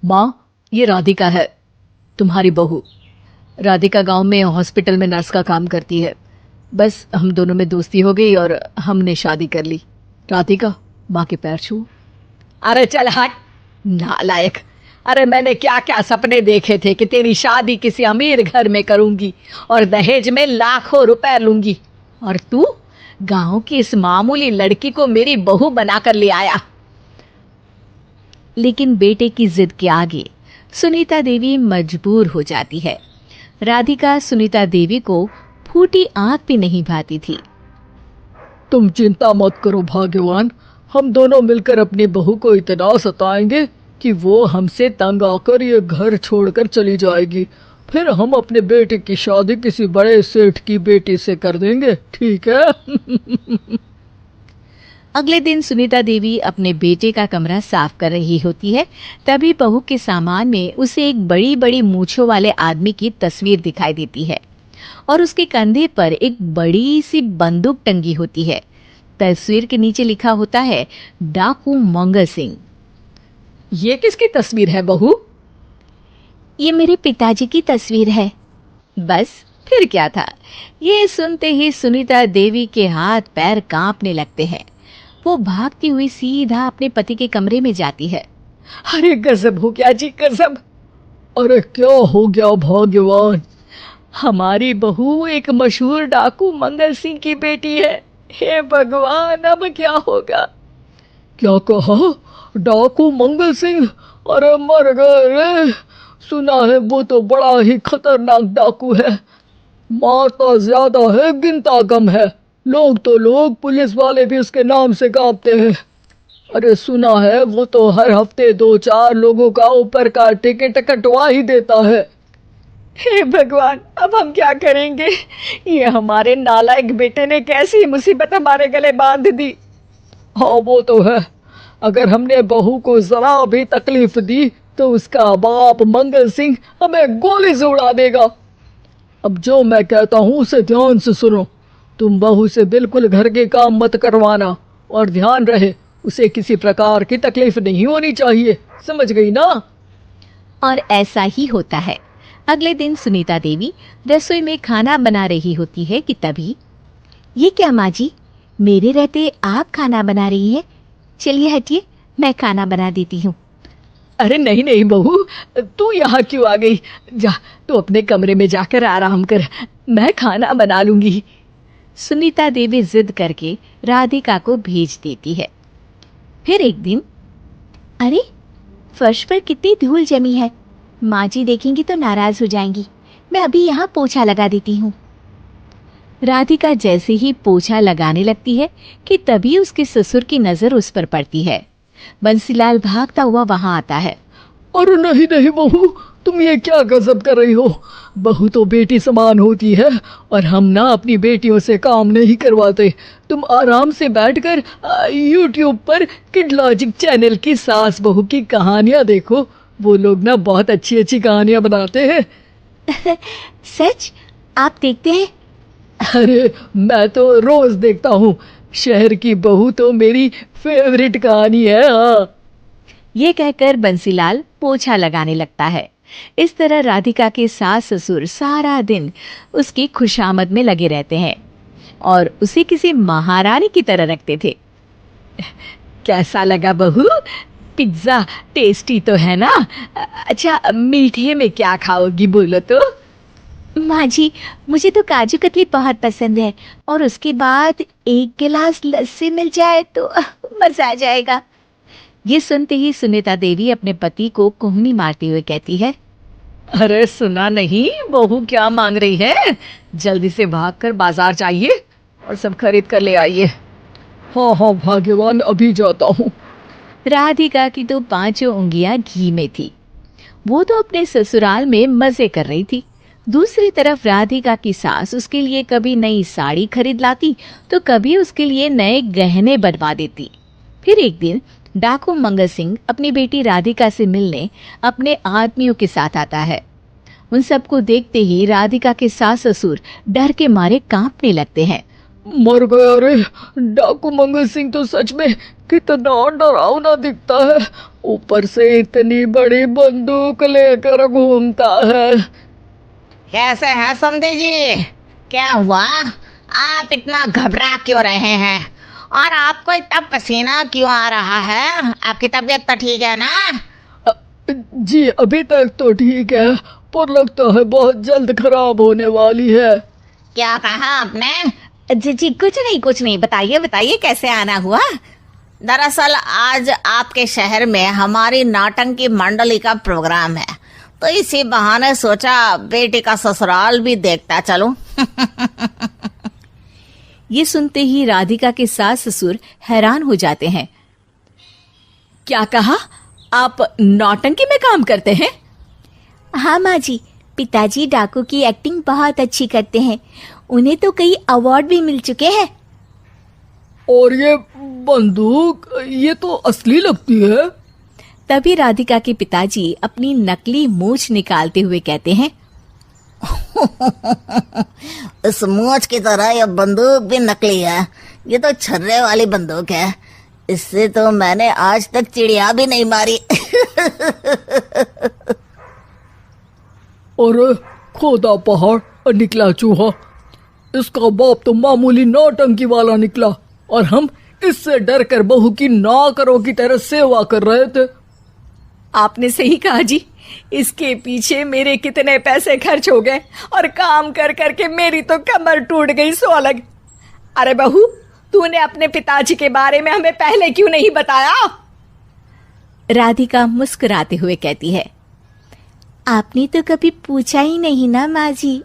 माँ, ये राधिका है, तुम्हारी बहू। राधिका गांव में हॉस्पिटल में नर्स का काम करती है। बस हम दोनों में दोस्ती हो गई और हमने शादी कर ली। राधिका, माँ के पैर छू। अरे चल हट नालायक। अरे मैंने क्या क्या सपने देखे थे कि तेरी शादी किसी अमीर घर में करूंगी और दहेज में लाखों रुपए लूंगी, और तू गांव की इस मामूली लड़की को मेरी बहू बनाकर ले आया। लेकिन बेटे की जिद के आगे सुनीता देवी मजबूर हो जाती है। राधिका सुनीता देवी को फूटी आंख भी नहीं भाती थी। तुम चिंता मत करो भाग्यवान, हम दोनों मिलकर अपनी बहू को इतना सताएंगे कि वो हमसे तंग आकर ये घर छोड़कर चली जाएगी। फिर हम अपने बेटे की शादी किसी बड़े सेठ की बेटी से कर देंगे, ठीक है? अगले दिन सुनीता देवी अपने बेटे का कमरा साफ कर रही होती है। तभी बहू के सामान में उसे एक बड़ी बड़ी मूंछों वाले आदमी की तस्वीर दिखाई देती है और उसके कंधे पर एक बड़ी सी बंदूक टंगी होती है। तस्वीर के नीचे लिखा होता है डाकू मंगल सिंह। ये किसकी तस्वीर है बहू? ये मेरे पिताजी की तस्वीर है। बस फिर क्या था, ये सुनते ही सुनीता देवी के हाथ पैर कांपने लगते हैं। वो भागती हुई सीधा अपने पति के कमरे में जाती है। अरे गजब हो गया जी, गजब। अरे क्या हो गया भाग्यवान? हमारी बहू एक मशहूर डाकू मंगल सिंह की बेटी है। हे भगवान, अब क्या होगा? क्या कहा? डाकू मंगल सिंह? अरे मर गए रे। सुना है वो तो बड़ा ही खतरनाक डाकू है, मारता ज्यादा है गिनता कम है। लोग तो लोग, पुलिस वाले भी उसके नाम से कांपते हैं। अरे सुना है वो तो हर हफ्ते 2-4 लोगों का ऊपर का टिकट कटवा ही देता है। हे भगवान, अब हम क्या करेंगे? ये हमारे नालायक बेटे ने कैसी मुसीबत हमारे गले बांध दी। हाँ वो तो है, अगर हमने बहू को जरा भी तकलीफ दी तो उसका बाप मंगल सिंह हमें गोली से उड़ा देगा। अब जो मैं कहता हूँ उसे ध्यान से सुनो। तुम बहू से बिल्कुल घर के काम मत करवाना, और ध्यान रहे उसे किसी प्रकार की तकलीफ नहीं होनी चाहिए, समझ गई ना? और ऐसा ही होता है। अगले दिन सुनीता देवी रसोई में खाना बना रही होती है कि तभी, ये क्या माँ जी, मेरे रहते आप खाना बना रही हैं? चलिए हटिए, मैं खाना बना देती हूँ। अरे नहीं नहीं बहू, तू यहाँ क्यों आ गई? जा, तू अपने कमरे में जाकर आराम कर, मैं खाना बना लूंगी। सुनीता देवी जिद करके राधिका को भेज देती है। फिर एक दिन, अरे फर्श पर कितनी धूल जमी है, माँ जी देखेंगी तो नाराज हो जाएंगी, मैं अभी यहाँ पोछा लगा देती हूँ। राधिका जैसे ही पोछा लगाने लगती है कि तभी उसके ससुर की नजर उस पर पड़ती है। बंसीलाल भागता हुआ वहां आता है। अरे नहीं नहीं बहू, तुम ये क्या गजब कर रही हो? बहू तो बेटी समान होती है, और हम ना अपनी बेटियों से काम नहीं करवाते। तुम आराम से बैठकर यूट्यूब पर किड लॉजिक चैनल की सास बहू की कहानियाँ देखो। वो लोग ना बहुत अच्छी अच्छी कहानियाँ बनाते हैं। सच? आप देखते हैं? अरे मैं तो रोज देखता हूँ। शहर की बहू तो मेरी फेवरेट कहानी है। हाँ, ये कहकर बंसीलाल पोछा लगाने लगता है। इस तरह राधिका के सास ससुर सारा दिन उसकी खुशामद में लगे रहते हैं और उसे किसी महारानी की तरह रखते थे। कैसा लगा बहू? पिज्जा टेस्टी तो है ना? अच्छा, मीठे में क्या खाओगी बोलो तो? माँ जी, मुझे तो काजू कतली बहुत पसंद है, और उसके बाद एक गिलास लस्सी मिल जाए तो मजा आ जाएगा। ये सुनते ही सुनीता देवी अपने पति को कुहनी मारते हुए कहती है, अरे सुना नहीं, बहू क्या मांग रही है? जल्दी से भागकर बाजार जाइए और सब खरीद कर ले आइए। हाँ हाँ भाग्यवान, अभी जाता हूँ। राधिका की तो 5 उंगलियां घी में थी। वो तो अपने ससुराल में मजे कर रही थी। दूसरी तरफ राधिका की सास उसके लिए कभी नई साड़ी खरीद लाती तो कभी उसके लिए नए गहने बनवा देती। फिर एक दिन डाकू मंगल सिंह अपनी बेटी राधिका से मिलने अपने आदमियों के साथ आता है। उन सबको देखते ही राधिका के सास ससुर डर के मारे कांपने लगते हैं। मर गया रे। डाकू मंगल सिंह तो सच में कितना डरावना दिखता है, ऊपर से इतनी बड़ी बंदूक लेकर घूमता है। कैसे हैं समधी जी? क्या हुआ? आप इतना घबरा क्यों रहे हैं? और आपको इतना पसीना क्यों आ रहा है? आपकी तबीयत तो ठीक है ना? जी अभी तक तो ठीक है, पर लगता है बहुत जल्द खराब होने वाली है। क्या कहा आपने? जी जी कुछ नहीं, बताइए बताइए कैसे आना हुआ। दरअसल आज आपके शहर में हमारी नाटंकी मंडली का प्रोग्राम है, तो इसी बहाने सोचा बेटी का ससुराल भी देखता चलूं। ये सुनते ही राधिका के सास ससुर हैरान हो जाते हैं। क्या कहा? आप नौटंकी में काम करते हैं? हाँ माँ जी, पिताजी डाकू की एक्टिंग बहुत अच्छी करते हैं, उन्हें तो कई अवार्ड भी मिल चुके हैं। और ये बंदूक, ये तो असली लगती है। तभी राधिका के पिताजी अपनी नकली मूंछ निकालते हुए कहते हैं, इस मूंछ की तरह यह बंदूक भी नकली है। ये तो छर्रे वाली बंदूक है, इससे तो मैंने आज तक चिड़िया भी नहीं मारी। और खोदा पहाड़ निकला चूहा, इसका बाप तो मामूली नौटंकी वाला निकला, और हम इससे डर कर बहू की नौकरों की तरह सेवा कर रहे थे। आपने सही कहा जी, इसके पीछे मेरे कितने पैसे खर्च हो गए, और काम कर करके मेरी तो कमर टूट गई सो अलग। अरे बहू, तूने अपने पिताजी के बारे में हमें पहले क्यों नहीं बताया? राधिका मुस्कुराते हुए कहती है, आपने तो कभी पूछा ही नहीं ना माँ जी।